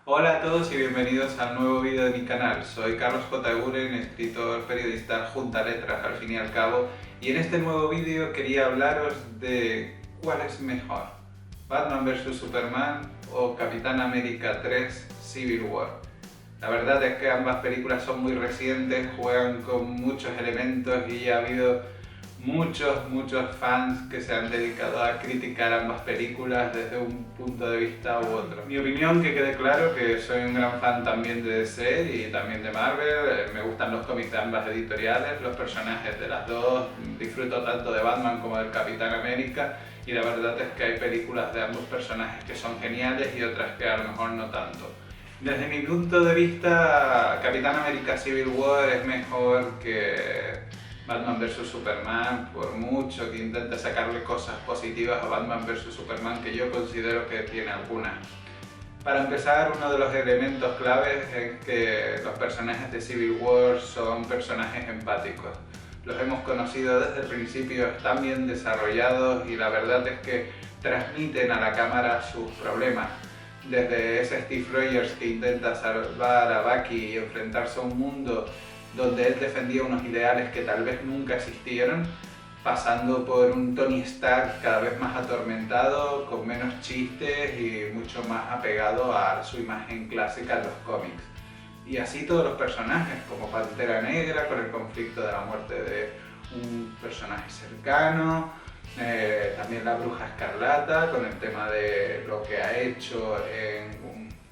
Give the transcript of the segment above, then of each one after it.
Hola a todos y bienvenidos al nuevo vídeo de mi canal. Soy Carlos J. Eguren, escritor, periodista, junta letras al fin y al cabo, y en este nuevo vídeo quería hablaros de cuál es mejor, Batman vs Superman o Capitán América 3 Civil War. La verdad es que ambas películas son muy recientes, juegan con muchos elementos y ha habido muchos fans que se han dedicado a criticar ambas películas desde un punto de vista u otro. Mi opinión, que quede claro que soy un gran fan también de DC y también de Marvel, me gustan los cómics de ambas editoriales, los personajes de las dos, disfruto tanto de Batman como del Capitán América, y la verdad es que hay películas de ambos personajes que son geniales y otras que a lo mejor no tanto. Desde mi punto de vista, Capitán América Civil War es mejor que Batman vs Superman, por mucho que intente sacarle cosas positivas a Batman vs Superman, que yo considero que tiene algunas. Para empezar, uno de los elementos claves es que los personajes de Civil War son personajes empáticos. Los hemos conocido desde el principio, están bien desarrollados y la verdad es que transmiten a la cámara sus problemas. Desde ese Steve Rogers que intenta salvar a Bucky y enfrentarse a un mundo donde él defendía unos ideales que tal vez nunca existieron, pasando por un Tony Stark cada vez más atormentado, con menos chistes y mucho más apegado a su imagen clásica en los cómics. Y así todos los personajes, como Pantera Negra con el conflicto de la muerte de un personaje cercano, también la Bruja Escarlata con el tema de lo que ha hecho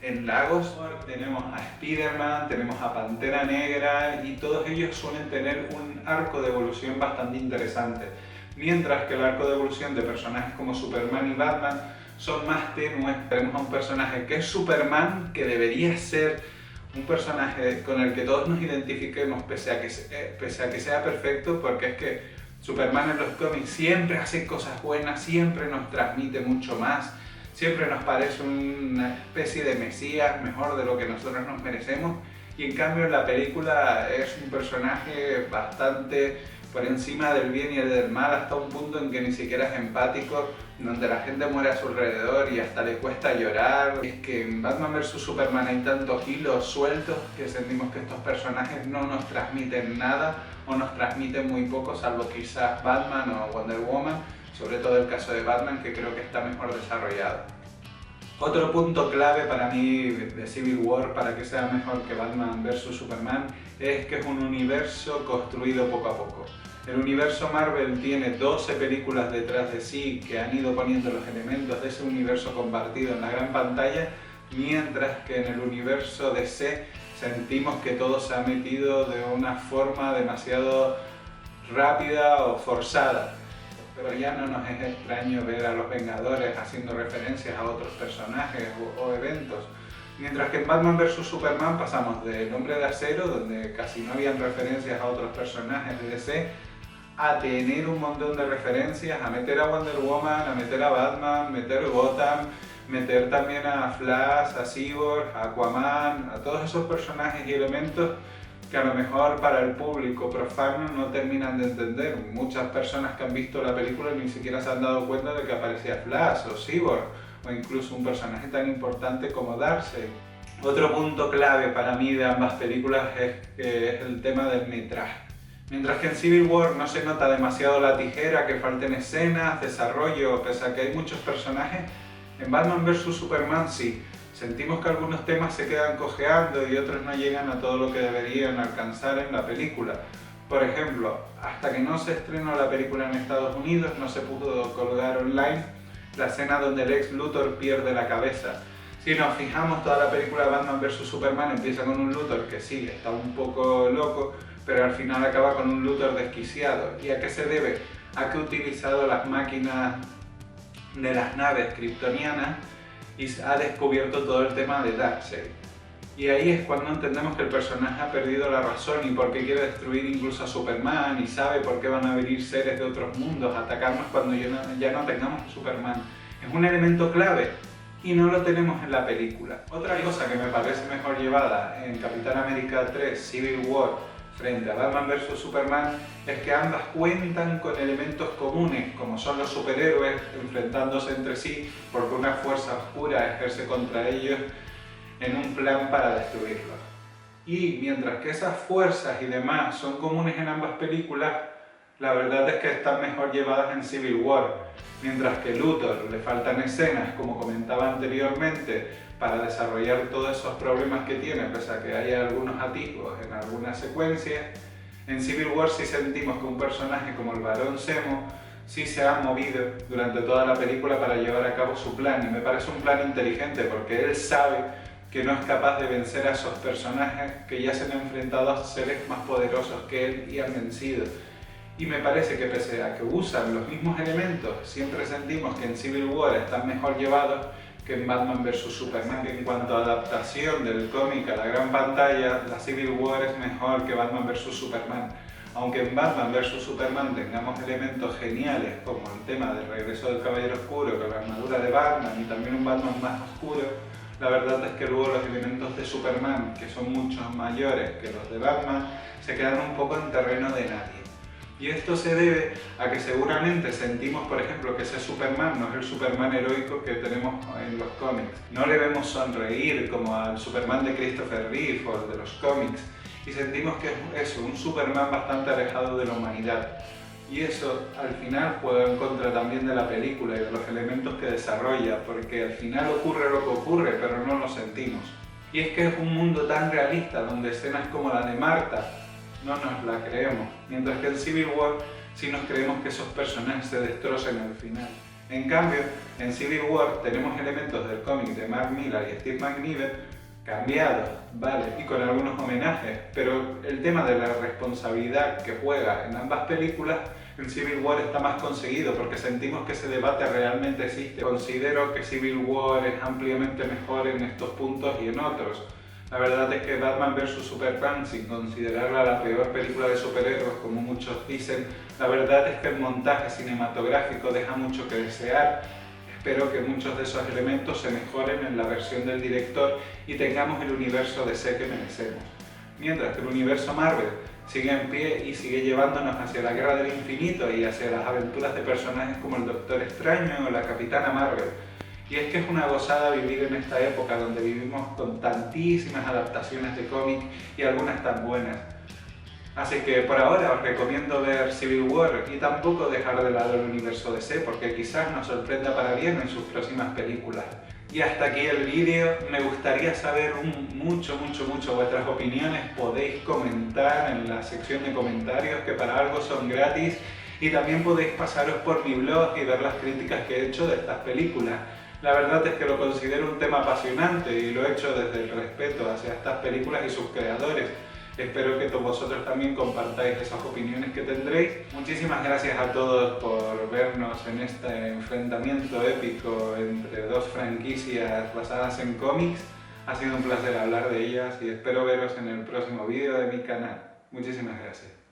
en Lagos. Tenemos a Spider-Man, tenemos a Pantera Negra y todos ellos suelen tener un arco de evolución bastante interesante, mientras que el arco de evolución de personajes como Superman y Batman son más tenues. Tenemos a un personaje que es Superman, que debería ser un personaje con el que todos nos identifiquemos pese a que sea perfecto, porque es que Superman en los cómics siempre hace cosas buenas, siempre nos transmite mucho más, siempre nos parece una especie de mesías mejor de lo que nosotros nos merecemos, y en cambio en la película es un personaje bastante por encima del bien y del mal, hasta un punto en que ni siquiera es empático, donde la gente muere a su alrededor y hasta le cuesta llorar. Es que en Batman vs Superman hay tantos hilos sueltos que sentimos que estos personajes no nos transmiten nada o nos transmiten muy poco, salvo quizás Batman o Wonder Woman, sobre todo el caso de Batman, que creo que está mejor desarrollado. Otro punto clave para mí de Civil War, para que sea mejor que Batman vs Superman, es que es un universo construido poco a poco. El universo Marvel tiene 12 películas detrás de sí que han ido poniendo los elementos de ese universo compartido en la gran pantalla, mientras que en el universo DC sentimos que todo se ha metido de una forma demasiado rápida o forzada. Pero ya no nos es extraño ver a los Vengadores haciendo referencias a otros personajes o eventos. Mientras que en Batman vs Superman pasamos del Hombre de Acero, donde casi no habían referencias a otros personajes de DC, a tener un montón de referencias, a meter a Wonder Woman, a meter a Batman, meter Gotham, meter también a Flash, a Cyborg, a Aquaman, a todos esos personajes y elementos que a lo mejor para el público profano no terminan de entender. Muchas personas que han visto la película ni siquiera se han dado cuenta de que aparecía Flash o Cyborg, o incluso un personaje tan importante como Darkseid. Otro punto clave para mí de ambas películas es el tema del metraje. Mientras que en Civil War no se nota demasiado la tijera, que falten escenas, desarrollo, pese a que hay muchos personajes, en Batman vs Superman sí. Sentimos que algunos temas se quedan cojeando y otros no llegan a todo lo que deberían alcanzar en la película. Por ejemplo, hasta que no se estrenó la película en Estados Unidos no se pudo colgar online la escena donde Lex Luthor pierde la cabeza. Si nos fijamos, toda la película de Batman vs Superman empieza con un Luthor que sí, está un poco loco, pero al final acaba con un Luthor desquiciado. ¿Y a qué se debe? A que ha utilizado las máquinas de las naves kryptonianas y ha descubierto todo el tema de Darkseid. Y ahí es cuando entendemos que el personaje ha perdido la razón y por qué quiere destruir incluso a Superman, y sabe por qué van a venir seres de otros mundos a atacarnos cuando ya no tengamos a Superman. Es un elemento clave y no lo tenemos en la película. Otra cosa que me parece mejor llevada en Capitán América 3 Civil War frente a Batman vs Superman es que ambas cuentan con elementos comunes, como son los superhéroes enfrentándose entre sí porque una fuerza oscura ejerce contra ellos en un plan para destruirlos. Y mientras que esas fuerzas y demás son comunes en ambas películas, la verdad es que están mejor llevadas en Civil War. Mientras que Luthor le faltan escenas, como comentaba anteriormente, para desarrollar todos esos problemas que tiene, pese a que haya algunos atisbos en algunas secuencias, en Civil War sí sentimos que un personaje como el Barón Zemo sí se ha movido durante toda la película para llevar a cabo su plan, y me parece un plan inteligente porque él sabe que no es capaz de vencer a esos personajes que ya se han enfrentado a seres más poderosos que él y han vencido. Y me parece que pese a que usan los mismos elementos, siempre sentimos que en Civil War están mejor llevados que en Batman vs Superman. En cuanto a adaptación del cómic a la gran pantalla, la Civil War es mejor que Batman vs Superman. Aunque en Batman vs Superman tengamos elementos geniales como el tema del regreso del Caballero Oscuro con la armadura de Batman y también un Batman más oscuro, la verdad es que luego los elementos de Superman, que son mucho mayores que los de Batman, se quedan un poco en terreno de nadie. Y esto se debe a que seguramente sentimos, por ejemplo, que ese Superman no es el Superman heroico que tenemos en los cómics. No le vemos sonreír como al Superman de Christopher Reeve o el de los cómics, y sentimos que es eso, un Superman bastante alejado de la humanidad. Y eso al final juega en contra también de la película y de los elementos que desarrolla, porque al final ocurre lo que ocurre, pero no lo sentimos. Y es que es un mundo tan realista, donde escenas como la de Marta no nos la creemos, mientras que en Civil War sí nos creemos que esos personajes se destrocen al final. En cambio, en Civil War tenemos elementos del cómic de Mark Millar y Steve McNiven cambiados, vale, y con algunos homenajes, pero el tema de la responsabilidad que juega en ambas películas en Civil War está más conseguido porque sentimos que ese debate realmente existe. Considero que Civil War es ampliamente mejor en estos puntos y en otros. La verdad es que Batman vs Superman, sin considerarla la peor película de superhéroes como muchos dicen, la verdad es que el montaje cinematográfico deja mucho que desear. Espero que muchos de esos elementos se mejoren en la versión del director y tengamos el universo DC que merecemos. Mientras que el universo Marvel sigue en pie y sigue llevándonos hacia la Guerra del Infinito y hacia las aventuras de personajes como el Doctor Extraño o la Capitana Marvel. Y es que es una gozada vivir en esta época donde vivimos con tantísimas adaptaciones de cómic y algunas tan buenas. Así que por ahora os recomiendo ver Civil War y tampoco dejar de lado el universo DC porque quizás nos sorprenda para bien en sus próximas películas. Y hasta aquí el vídeo, me gustaría saber mucho vuestras opiniones, podéis comentar en la sección de comentarios que para algo son gratis y también podéis pasaros por mi blog y ver las críticas que he hecho de estas películas. La verdad es que lo considero un tema apasionante y lo he hecho desde el respeto hacia estas películas y sus creadores. Espero que vosotros también compartáis esas opiniones que tendréis. Muchísimas gracias a todos por vernos en este enfrentamiento épico entre dos franquicias basadas en cómics. Ha sido un placer hablar de ellas y espero veros en el próximo vídeo de mi canal. Muchísimas gracias.